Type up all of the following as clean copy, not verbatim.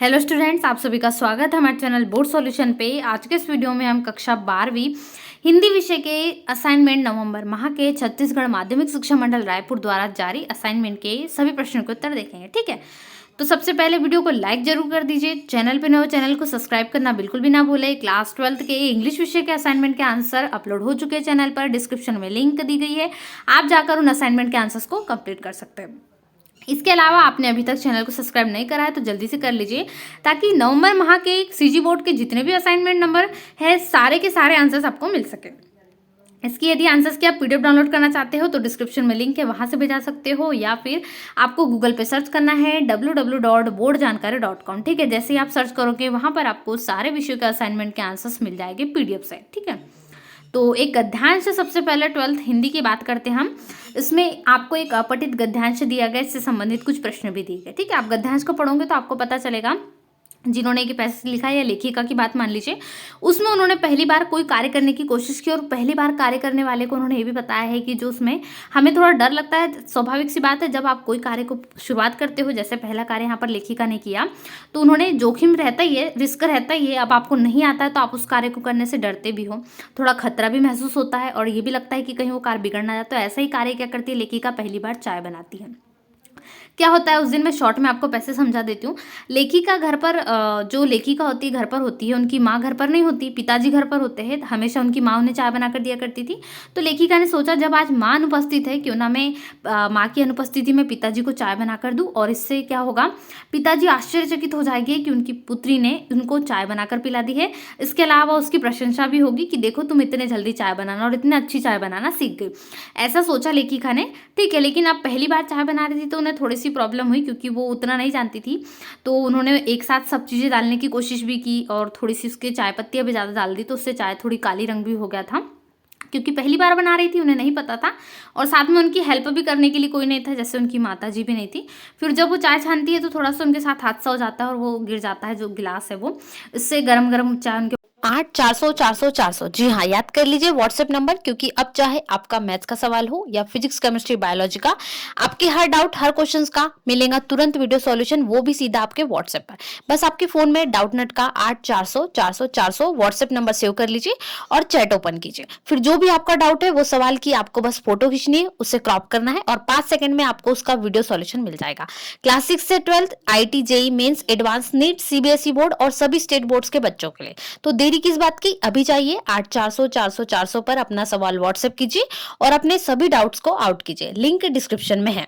Hello students, आप सभी का स्वागत है हमारे चैनल बोर्ड सॉल्यूशन पे। आज के इस वीडियो में हम कक्षा 12वीं हिंदी विषय के असाइनमेंट नवंबर माह के छत्तीसगढ़ माध्यमिक शिक्षा मंडल रायपुर द्वारा जारी असाइनमेंट के सभी प्रश्नों के उत्तर देखेंगे। ठीक है, तो सबसे पहले वीडियो को लाइक जरूर कर दीजिए। चैनल पे नए हो चैनल को सब्सक्राइब करना बिल्कुल भी ना भूले। क्लास 12th के इंग्लिश विषय के असाइनमेंट के आंसर अपलोड हो चुके हैं चैनल पर, डिस्क्रिप्शन में लिंक दी गई है, आप जाकर उन असाइनमेंट के आंसर्स को कंप्लीट कर सकते हैं। इसके अलावा आपने अभी तक चैनल को सब्सक्राइब नहीं करा है तो जल्दी से कर लीजिए, ताकि नवंबर माह के सीजी बोर्ड के जितने भी असाइनमेंट नंबर है सारे के सारे आंसर्स आपको मिल सके। इसकी यदि आंसर्स की आप पीडीएफ डाउनलोड करना चाहते हो तो डिस्क्रिप्शन में लिंक है, वहां से भेजा सकते हो, या फिर आपको गूगल पे सर्च करना है www.boardjankari.com। ठीक है, जैसे ही आप सर्च करोगे वहां पर आपको सारे विषयों के असाइनमेंट के आंसर्स मिल जाएंगे पीडीएफ से। ठीक है, तो एक गद्यांश से सबसे पहले 12th हिंदी की बात करते हैं हम। इसमें आपको एक अपठित गद्यांश दिया गया, इससे संबंधित कुछ प्रश्न भी दिए गए। ठीक है, आप गद्यांश को पढ़ोगे तो आपको पता चलेगा। जिन्होंने ये पैसेज लिखा है या लेखिका की बात मान लीजिए, उसमें उन्होंने पहली बार कोई कार्य करने की कोशिश की, और पहली बार कार्य करने वाले को उन्होंने ये भी बताया है कि जो उसमें हमें थोड़ा डर लगता है, स्वाभाविक सी बात है। जब आप कोई कार्य को शुरुआत करते हो, जैसे पहला कार्य यहाँ पर लेखिका ने किया, तो उन्होंने जोखिम रहता ही है, रिस्क रहता ही है। अब आपको नहीं आता है तो आप उस कार्य को करने से डरते भी हो, थोड़ा खतरा भी महसूस होता है, और ये भी लगता है कि कहीं वो कार्य बिगड़ ना जाए। तो ऐसा ही कार्य क्या करती है लेखिका, पहली बार चाय बनाती है। क्या होता है उस दिन, मैं शॉर्ट में आपको पैसे समझा देती हूँ। लेखिका घर पर, जो लेखिका होती है घर पर होती है, उनकी माँ घर पर नहीं होती, पिताजी घर पर होते हैं। हमेशा उनकी माँ उन्हें चाय बनाकर दिया करती थी। तो लेखिका ने सोचा जब आज माँ अनुपस्थित है, क्यों ना मैं माँ की अनुपस्थिति में पिताजी को चाय बनाकर दूँ, और इससे क्या होगा, पिताजी आश्चर्यचकित हो जाएंगे कि उनकी पुत्री ने उनको चाय बनाकर पिला दी है। इसके अलावा उसकी प्रशंसा भी होगी कि देखो तुम इतने जल्दी चाय बनाना और इतनी अच्छी चाय बनाना सीख गई। ऐसा सोचा लेखिका ने। ठीक है, लेकिन अब पहली बार चाय बना रही थी तो उन्हें थोड़ी सी प्रॉब्लम हुई, क्योंकि वो उतना नहीं जानती थी। तो उन्होंने एक साथ सब चीज़ें डालने की कोशिश भी की, और थोड़ी सी उसके चाय पत्तियाँ भी ज़्यादा डाल दी, तो उससे चाय थोड़ी काली रंग भी हो गया था, क्योंकि पहली बार बना रही थी, उन्हें नहीं पता था। और साथ में उनकी हेल्प भी करने के लिए कोई नहीं था, जैसे उनकी माता जी भी नहीं थी। फिर जब वो चाय छानती है तो थोड़ा सा उनके साथ हादसा हो जाता है, और वो गिर जाता है जो गिलास है वो, इससे गर्म गर्म चाय उनके 8 400 400 400। जी हाँ, याद कर लीजिए व्हाट्सएप नंबर, क्योंकि अब चाहे आपका मैथ्स का सवाल हो या फिजिक्स केमिस्ट्री बायोलॉजी का, आपके हर डाउट हर क्वेश्चंस का मिलेगा तुरंत वीडियो सॉल्यूशन, वो भी सीधा आपके व्हाट्सएप पर। बस आपके फोन में डाउटनेट का 8 400 400 400 व्हाट्सएप नंबर सेव कर लीजिए और चैट ओपन कीजिए। फिर जो भी आपका डाउट है वो सवाल की आपको बस फोटो खींचनी है, उसे क्रॉप करना है, और 5 सेकंड में आपको उसका वीडियो सॉल्यूशन मिल जाएगा। क्लास 6 से 12th, IT, JEE Mains, advance, NEET, CBSE board और सभी स्टेट बोर्ड्स के बच्चों के लिए। तो देरी किस बात की, अभी चाहिए 8 400 400 400 पर अपना सवाल व्हाट्सएप कीजिए और अपने सभी डाउट्स को आउट कीजिए। लिंक डिस्क्रिप्शन में है।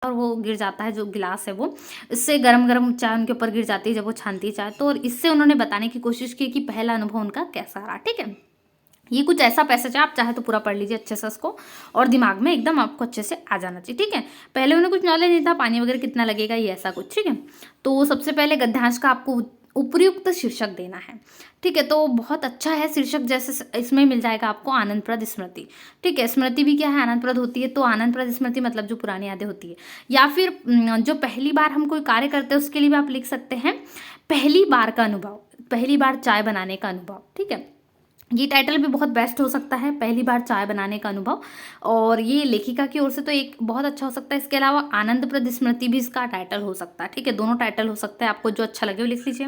और वो गिर जाता है जो गिलास है वो, इससे गरम गरम चाय उनके ऊपर गिर जाती है जब वो छानती है चाय। तो और इससे उन्होंने बताने की कोशिश की कि पहला अनुभव उनका कैसा रहा। ठीक है, ये कुछ ऐसा पैसेज है, आप चाहे तो पूरा पढ़ लीजिए अच्छे से उसको, और दिमाग में एकदम आपको अच्छे से आ जाना चाहिए। ठीक है, पहले उन्हें कुछ नॉलेज नहीं था, पानी वगैरह कितना लगेगा ये ऐसा कुछ। ठीक है, तो सबसे पहले गद्यांश का आपको उपयुक्त शीर्षक देना है। ठीक है, तो बहुत अच्छा है शीर्षक, जैसे इसमें मिल जाएगा आपको आनंदप्रद स्मृति। ठीक है, स्मृति भी क्या है, आनंदप्रद होती है। तो आनंदप्रद स्मृति मतलब जो पुरानी यादें होती है, या फिर जो पहली बार हम कोई कार्य करते हैं उसके लिए भी आप लिख सकते हैं पहली बार का अनुभव, पहली बार चाय बनाने का अनुभव। ठीक है, ये टाइटल भी बहुत बेस्ट हो सकता है, पहली बार चाय बनाने का अनुभव, और ये लेखिका की ओर से तो एक बहुत अच्छा हो सकता है। इसके अलावा आनंदप्रद स्मृति भी इसका टाइटल हो सकता है। ठीक है, दोनों टाइटल हो सकता है, आपको जो अच्छा लगे वो लिख लीजिए।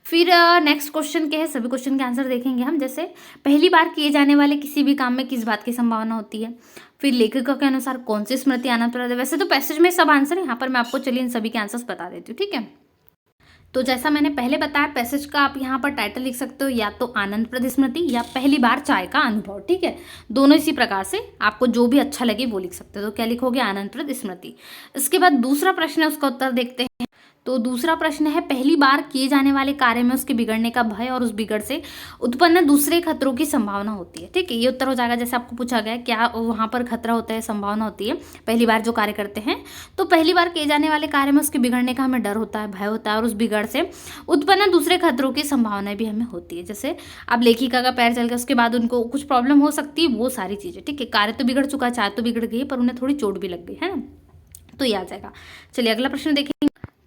फिर नेक्स्ट क्वेश्चन के है, सभी क्वेश्चन के आंसर देखेंगे हम। जैसे पहली बार किए जाने वाले किसी भी काम में किस बात की संभावना होती है, फिर लेखिका के अनुसार कौन सी स्मृति आनंदप्रद है। वैसे तो पैसेज में सब आंसर है, यहाँ पर मैं आपको चलिए इन सभी के आंसर्स बता देती हूँ। ठीक है, तो जैसा मैंने पहले बताया, पैसेज का आप यहाँ पर टाइटल लिख सकते हो या तो आनंदप्रद स्मृति या पहली बार चाय का अनुभव। ठीक है, दोनों इसी प्रकार से आपको जो भी अच्छा लगे वो लिख सकते हो। तो क्या लिखोगे, आनंदप्रद स्मृति। इसके बाद दूसरा प्रश्न है, उसका उत्तर देखते हैं। तो दूसरा प्रश्न है, पहली बार किए जाने वाले कार्य में उसके बिगड़ने का भय और उस बिगड़ से उत्पन्न दूसरे खतरों की संभावना होती है। ठीक है, ये उत्तर हो जाएगा। जैसे आपको पूछा गया क्या वहां पर खतरा होता है, संभावना होती है पहली बार जो कार्य करते हैं, तो पहली बार किए जाने वाले कार्य में उसके बिगड़ने का हमें डर होता है, भय होता है, और उस बिगड़ से उत्पन्न दूसरे खतरों की संभावना भी हमें होती है। जैसे अब लेखिका का पैर चल गया, उसके बाद उनको कुछ प्रॉब्लम हो सकती है, वो सारी चीजें। ठीक है, कार्य तो बिगड़ चुका, चाय तो बिगड़ गई, पर उन्हें थोड़ी चोट भी लग गई है ना, तो ये आ जाएगा। चलिए अगला प्रश्न देखेंगे।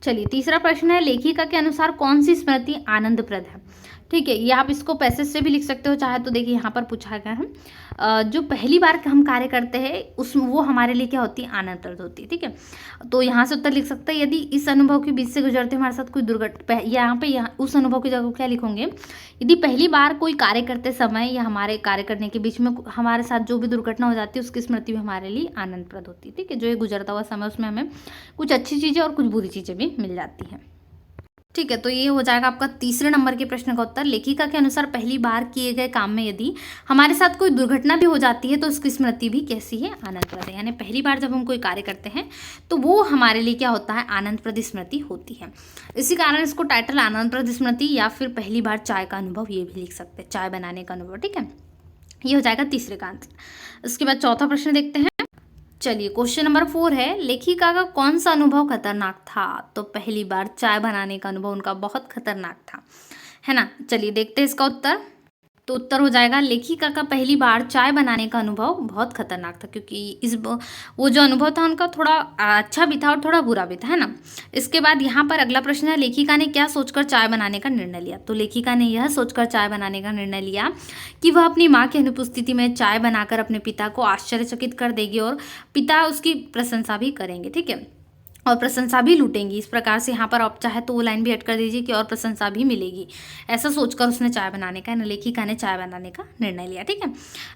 चलिए तीसरा प्रश्न है, लेखिका के अनुसार कौन सी स्मृति आनंदप्रद है। ठीक है, ये आप इसको पैसेज से भी लिख सकते हो चाहे तो। देखिए यहाँ पर पूछा गया है जो पहली बार हम कार्य करते हैं उस वो हमारे लिए क्या होती है, आनंदप्रद होती है। ठीक है, तो यहाँ से उत्तर लिख सकते हैं, यदि इस अनुभव के बीच से गुजरते हमारे साथ कोई दुर्घटना, यहाँ पे यहाँ उस अनुभव की जगह क्या लिखोगे, यदि पहली बार कोई कार्य करते समय या हमारे कार्य करने के बीच में हमारे साथ जो भी दुर्घटना हो जाती है उसकी स्मृति भी हमारे लिए आनंदप्रद होती है। ठीक है, जो ये गुजरता हुआ समय उसमें हमें कुछ अच्छी चीज़ें और कुछ बुरी चीज़ें भी मिल जाती हैं। ठीक है, तो ये हो जाएगा आपका तीसरे नंबर के प्रश्न का उत्तर। लेखिका के अनुसार पहली बार किए गए काम में यदि हमारे साथ कोई दुर्घटना भी हो जाती है तो उसकी स्मृति भी कैसी है, आनंदप्रद है। यानी पहली बार जब हम कोई कार्य करते हैं तो वो हमारे लिए क्या होता है, आनंदप्रद स्मृति होती है। इसी कारण इसको टाइटल आनंदप्रद स्मृति या फिर पहली बार चाय का अनुभव ये भी लिख सकते हैं, चाय बनाने का अनुभव। ठीक है, ये हो जाएगा तीसरे का आंसर। इसके बाद चौथा प्रश्न देखते हैं। चलिए, क्वेश्चन नंबर 4 है, लेखिका का कौन सा अनुभव खतरनाक था? तो पहली बार चाय बनाने का अनुभव उनका बहुत खतरनाक था, है ना। चलिए देखते हैं इसका उत्तर। तो उत्तर हो जाएगा, लेखिका का पहली बार चाय बनाने का अनुभव बहुत खतरनाक था, क्योंकि वो जो अनुभव था उनका थोड़ा अच्छा भी था और थोड़ा बुरा भी था, है ना। इसके बाद यहाँ पर अगला प्रश्न है, लेखिका ने क्या सोचकर चाय बनाने का निर्णय लिया? तो लेखिका ने यह सोचकर चाय बनाने का निर्णय लिया कि वह अपनी माँ की अनुपस्थिति में चाय बनाकर अपने पिता को आश्चर्यचकित कर देगी और पिता उसकी प्रशंसा भी करेंगे। ठीक है, और प्रशंसा भी लूटेंगी। इस प्रकार से यहाँ पर आप चाहे तो वो लाइन भी ऐड कर दीजिए कि और प्रशंसा भी मिलेगी। ऐसा सोचकर उसने चाय बनाने का, लेखिका ने चाय बनाने का निर्णय लिया। ठीक है,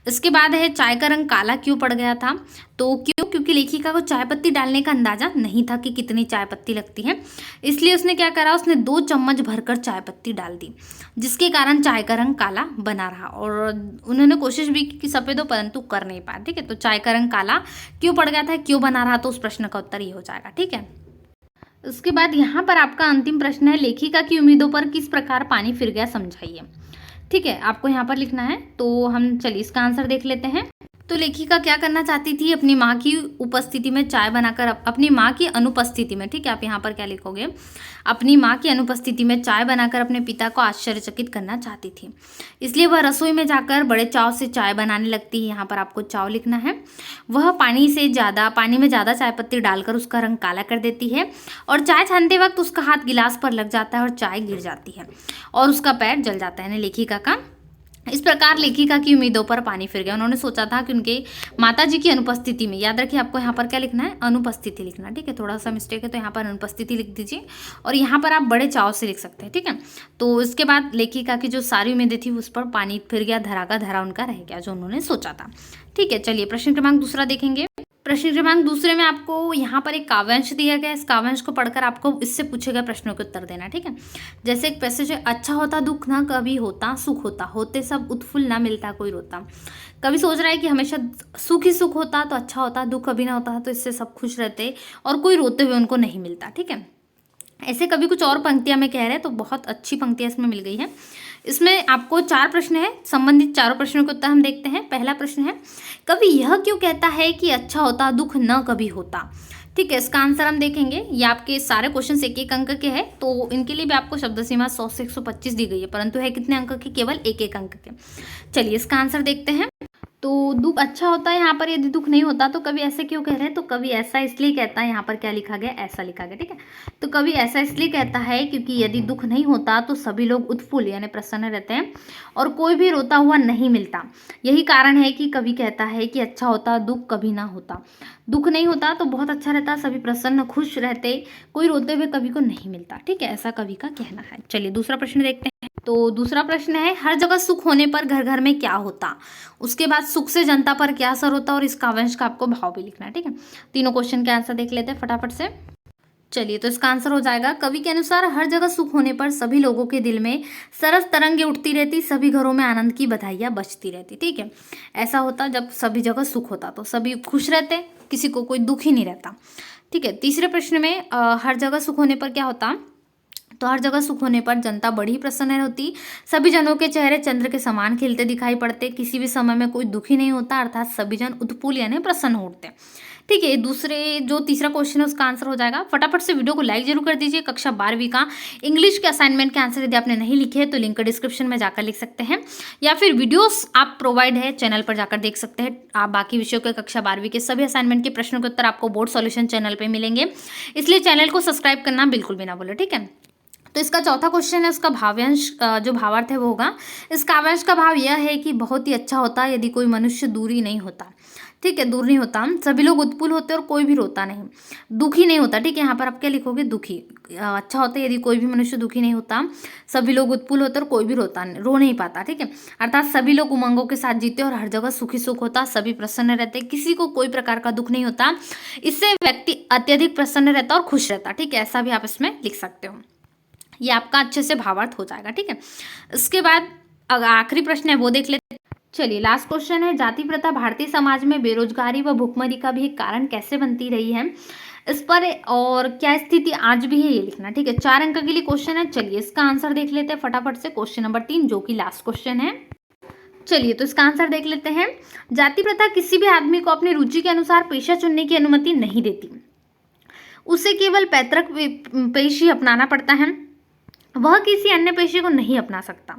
इसके बाद है, चाय का रंग काला क्यों पड़ गया था? तो क्योंकि लेखिका को चाय पत्ती डालने का अंदाजा नहीं था कि कितनी चाय पत्ती लगती है, इसलिए उसने क्या करा, उसने 2 चम्मच भरकर चाय पत्ती डाल दी, जिसके कारण चाय का रंग काला बना रहा। और उन्होंने कोशिश भी की कि सफ़ेद हो, परंतु कर नहीं पाए। ठीक है, तो चाय का रंग काला क्यों पड़ गया था, क्यों बना रहा, तो उस प्रश्न का उत्तर ये हो जाएगा। ठीक है, उसके बाद यहाँ पर आपका अंतिम प्रश्न है, लेखिका की उम्मीदों पर किस प्रकार पानी फिर गया, समझाइए। ठीक है, आपको यहाँ पर लिखना है। तो हम चलिए इसका आंसर देख लेते हैं। तो लेखिका क्या करना चाहती थी, अपनी माँ की उपस्थिति में चाय बनाकर, अपनी माँ की अनुपस्थिति में, ठीक है, आप यहाँ पर क्या लिखोगे, अपनी माँ की अनुपस्थिति में चाय बनाकर अपने पिता को आश्चर्यचकित करना चाहती थी, इसलिए वह रसोई में जाकर बड़े चाव से चाय बनाने लगती है। यहाँ पर आपको चाव लिखना है। वह पानी में ज़्यादा चाय पत्ती डालकर उसका रंग काला कर देती है और चाय छानते वक्त उसका हाथ गिलास पर लग जाता है और चाय गिर जाती है और उसका पैर जल जाता है। यानी लेखिका का इस प्रकार लेखिका की उम्मीदों पर पानी फिर गया। उन्होंने सोचा था कि उनके माताजी की अनुपस्थिति में, याद रखिए आपको यहाँ पर क्या लिखना है, अनुपस्थिति लिखना। ठीक है, थोड़ा सा मिस्टेक है तो यहाँ पर अनुपस्थिति लिख दीजिए और यहाँ पर आप बड़े चाव से लिख सकते हैं। ठीक है, तो इसके बाद लेखिका की जो सारी उम्मीदें थी उस पर पानी फिर गया, धरा का धरा उनका रह गया जो उन्होंने सोचा था। ठीक है, चलिए प्रश्न क्रमांक दूसरा देखेंगे। प्रश्न क्रमांक दूसरे में आपको यहाँ पर एक काव्यांश दिया गया है। इस काव्यांश को पढ़कर आपको इससे पूछे गए प्रश्नों के उत्तर देना। ठीक है, जैसे एक पैसेज है, अच्छा होता दुख ना कभी होता, सुख होता होते सब उत्फुल्ल ना मिलता कोई रोता। कभी सोच रहा है कि हमेशा सुख ही सुख होता तो अच्छा होता, दुख कभी ना होता तो इससे सब खुश रहते और कोई रोते हुए उनको नहीं मिलता। ठीक है, ऐसे कभी कुछ और पंक्तियां में कह रहे हैं, तो बहुत अच्छी पंक्तियां इसमें मिल गई है। इसमें आपको 4 प्रश्न है, संबंधित चारों प्रश्नों के उत्तर हम देखते हैं। पहला प्रश्न है, कवि यह क्यों कहता है कि अच्छा होता दुख न कभी होता? ठीक है, इसका आंसर हम देखेंगे। ये आपके सारे क्वेश्चन 1-1 अंक के हैं, तो इनके लिए भी आपको शब्द सीमा 100 से 125 दी गई है, परंतु है कितने अंक के, केवल 1-1 अंक के। चलिए इसका आंसर देखते हैं। तो दुख अच्छा होता है, यहाँ पर यदि दुख नहीं होता तो कवि ऐसे क्यों कह रहे हैं? तो कवि ऐसा इसलिए कहता है, यहाँ पर क्या लिखा गया, ऐसा लिखा गया। ठीक है, तो कवि ऐसा इसलिए कहता है क्योंकि यदि दुख नहीं होता तो सभी लोग उत्फुल्ल यानी प्रसन्न रहते हैं और कोई भी रोता हुआ नहीं मिलता। यही कारण है कि कवि कहता है कि अच्छा होता दुख कभी ना होता। दुख नहीं होता तो बहुत अच्छा रहता, सभी प्रसन्न खुश रहते, कोई रोते हुए कवि को नहीं मिलता। ठीक है, ऐसा कवि का कहना है। चलिए दूसरा प्रश्न देखते हैं। तो दूसरा प्रश्न है, हर जगह सुख होने पर घर घर में क्या होता? उसके बाद सुख से जनता पर क्या असर होता और इस काव्यांश का आपको भाव भी लिखना है। ठीक है, तीनों क्वेश्चन के आंसर देख लेते हैं फटाफट से। चलिए, तो इसका आंसर हो जाएगा, कवि के अनुसार हर जगह सुख होने पर सभी लोगों के दिल में सरस तरंगे उठती रहती, सभी घरों में आनंद की बधाइयाँ बजती रहती। ठीक है, ऐसा होता जब सभी जगह सुख होता तो सभी खुश रहते, किसी को कोई दुख ही नहीं रहता। ठीक है, तीसरे प्रश्न में हर जगह सुख होने पर क्या होता? तो हर जगह सुख होने पर जनता बड़ी प्रसन्न होती, सभी जनों के चेहरे चंद्र के समान खिलते दिखाई पड़ते, किसी भी समय में कोई दुखी नहीं होता, अर्थात सभी जन उत्फुल्ल यानी प्रसन्न होते। ठीक है, जो तीसरा क्वेश्चन है उसका आंसर हो जाएगा। फटाफट से वीडियो को लाइक जरूर कर दीजिए। कक्षा 12वीं का इंग्लिश के असाइनमेंट के आंसर यदि आपने नहीं लिखे तो लिंक डिस्क्रिप्शन में जाकर लिख सकते हैं, या फिर वीडियोस आप प्रोवाइड है चैनल पर जाकर देख सकते हैं। आप बाकी विषयों के कक्षा 12वीं के सभी असाइनमेंट के प्रश्नों के उत्तर आपको बोर्ड सॉल्यूशन चैनल पर मिलेंगे, इसलिए चैनल को सब्सक्राइब करना बिल्कुल भी ना भूलें। ठीक है, तो इसका चौथा क्वेश्चन है, उसका भावांश जो भावार्थ है वो होगा, इस काव्यांश का भाव यह है कि बहुत ही अच्छा होता यदि कोई मनुष्य दूरी नहीं होता। ठीक है, दूर नहीं होता, सभी लोग उत्फुल होते और कोई भी रोता नहीं, दुखी नहीं होता। ठीक है, यहाँ पर आप क्या लिखोगे, दुखी। अच्छा होता है यदि कोई भी मनुष्य दुखी नहीं होता, सभी लोग उत्फुल होते और कोई भी रो नहीं पाता। ठीक है, अर्थात सभी लोग उमंगों के साथ जीते और हर जगह सुखी सुख होता, सभी प्रसन्न रहते, किसी को कोई प्रकार का दुख नहीं होता, इससे व्यक्ति अत्यधिक प्रसन्न रहता और खुश रहता। ठीक है, ऐसा भी आप इसमें लिख सकते हो। ये आपका अच्छे से भावार्थ हो जाएगा। ठीक है, इसके बाद आखिरी प्रश्न है वो देख लेते हैं। चलिए, लास्ट क्वेश्चन है, जाति प्रथा भारतीय समाज में बेरोजगारी व भुखमरी का भी एक कारण कैसे बनती रही है, इस पर और क्या स्थिति आज भी है, ये लिखना। ठीक है, 4 अंक के लिए क्वेश्चन है। चलिए इसका आंसर देख लेते हैं फटाफट से। क्वेश्चन नंबर 3 जो कि लास्ट क्वेश्चन है। चलिए तो इसका आंसर देख लेते हैं। जाति प्रथा किसी भी आदमी को अपनी रुचि के अनुसार पेशा चुनने की अनुमति नहीं देती, उसे केवल पैतृक पेशा ही अपनाना पड़ता है, वह किसी अन्य पेशे को नहीं अपना सकता।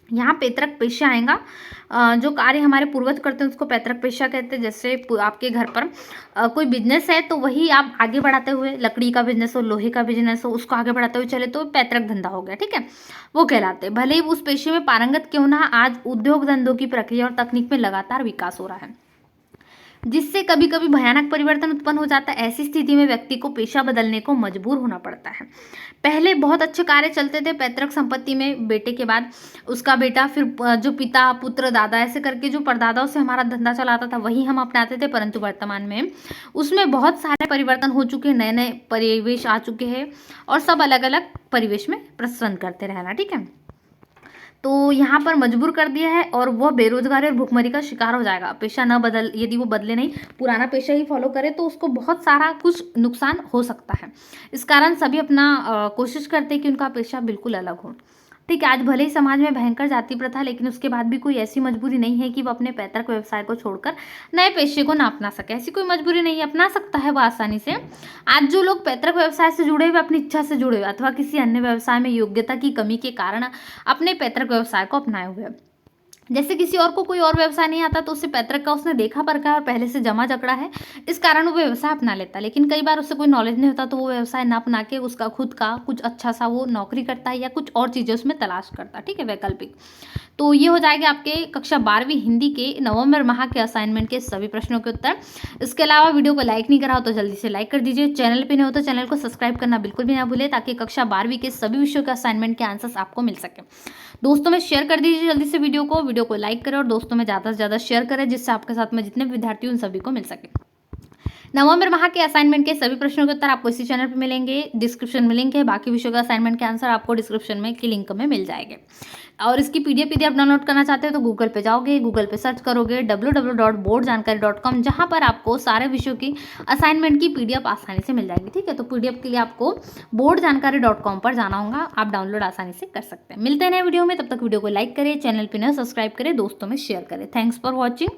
यहाँ पैतृक पेशा आएगा, जो कार्य हमारे पूर्वज करते हैं उसको पैतृक पेशा कहते हैं। जैसे आपके घर पर कोई बिजनेस है तो वही आप आगे बढ़ाते हुए, लकड़ी का बिजनेस हो, लोहे का बिजनेस हो, उसको आगे बढ़ाते हुए चले तो पैतृक धंधा हो गया। ठीक है, वो कहलाते हैं। भले ही उस पेशे में पारंगत क्यों ना, आज उद्योग धंधों की प्रक्रिया और तकनीक में लगातार विकास हो रहा है, जिससे कभी कभी भयानक परिवर्तन उत्पन्न हो जाता है। ऐसी स्थिति में व्यक्ति को पेशा बदलने को मजबूर होना पड़ता है। पहले बहुत अच्छे कार्य चलते थे पैतृक संपत्ति में, बेटे के बाद उसका बेटा, फिर जो पिता, पुत्र, दादा, ऐसे करके जो परदादाओं से हमारा धंधा चलाता था वही हम अपनाते थे। परंतु वर्तमान में उसमें बहुत सारे परिवर्तन हो चुके हैं, नए नए परिवेश आ चुके हैं और सब अलग अलग परिवेश में प्रसन्न करते रहना। ठीक है, तो यहाँ पर मजबूर कर दिया है और वह बेरोजगारी और भुखमरी का शिकार हो जाएगा। पेशा न बदल, यदि वो बदले नहीं, पुराना पेशा ही फॉलो करे तो उसको बहुत सारा कुछ नुकसान हो सकता है। इस कारण सभी अपना कोशिश करते हैं कि उनका पेशा बिल्कुल अलग हो। ठीक है, आज भले ही समाज में भयंकर जाति प्रथा, लेकिन उसके बाद भी कोई ऐसी मजबूरी नहीं है कि वो अपने पैतृक व्यवसाय को छोड़कर नए पेशे को ना अपना सके। ऐसी कोई मजबूरी नहीं है, अपना सकता है वो आसानी से। आज जो लोग पैतृक व्यवसाय से जुड़े हुए, अपनी इच्छा से जुड़े हुए अथवा किसी अन्य व्यवसाय में योग्यता की कमी के कारण अपने पैतृक व्यवसाय को अपनाए हुए, जैसे किसी और को कोई और व्यवसाय नहीं आता तो उसे पैतृक का उसने देखा परखा है और पहले से जमा जकड़ा है, इस कारण वो व्यवसाय अपना लेता है। लेकिन कई बार उससे कोई नॉलेज नहीं होता तो वो व्यवसाय ना अपना के उसका खुद का कुछ अच्छा सा वो नौकरी करता है या कुछ और चीज़ें उसमें तलाश करता है। ठीक है, वैकल्पिक। तो ये हो जाएगा आपके कक्षा 12वीं हिंदी के नवंबर माह के असाइनमेंट के सभी प्रश्नों के उत्तर। इसके अलावा वीडियो को लाइक नहीं करा हो तो जल्दी से लाइक कर दीजिए। चैनल पे नहीं हो तो चैनल को सब्सक्राइब करना बिल्कुल भी ना भूले, ताकि कक्षा 12वीं के सभी विषयों के असाइनमेंट के आंसर्स आपको मिल सके। दोस्तों में शेयर कर दीजिए जल्दी से वीडियो को लाइक करें और दोस्तों में ज़्यादा से ज़्यादा शेयर करें, जिससे आपके साथ में जितने विद्यार्थी उन सभी को मिल सके। नवंबर माह के असाइनमेंट के सभी प्रश्नों के उत्तर आपको इसी चैनल पर मिलेंगे। डिस्क्रिप्शन में लिंक है, बाकी विषयों का असाइनमेंट के आंसर आपको डिस्क्रिप्शन में की लिंक में मिल जाएंगे। और इसकी पीडीएफ डाउनलोड करना चाहते हो तो गूगल पे जाओगे, गूगल पे सर्च करोगे www.boardjankari.com, जहां पर आपको सारे विषयों की असाइनमेंट की पीडीएफ आसानी से मिल जाएगी। ठीक है, तो पीडीएफ के लिए आपको boardjankari.com पर जाना होगा, आप डाउनलोड आसानी से कर सकते हैं। मिलते हैं नए वीडियो में, तब तक वीडियो को लाइक करें, चैनल पर नए सब्सक्राइब करें, दोस्तों में शेयर करें। Thanks for watching.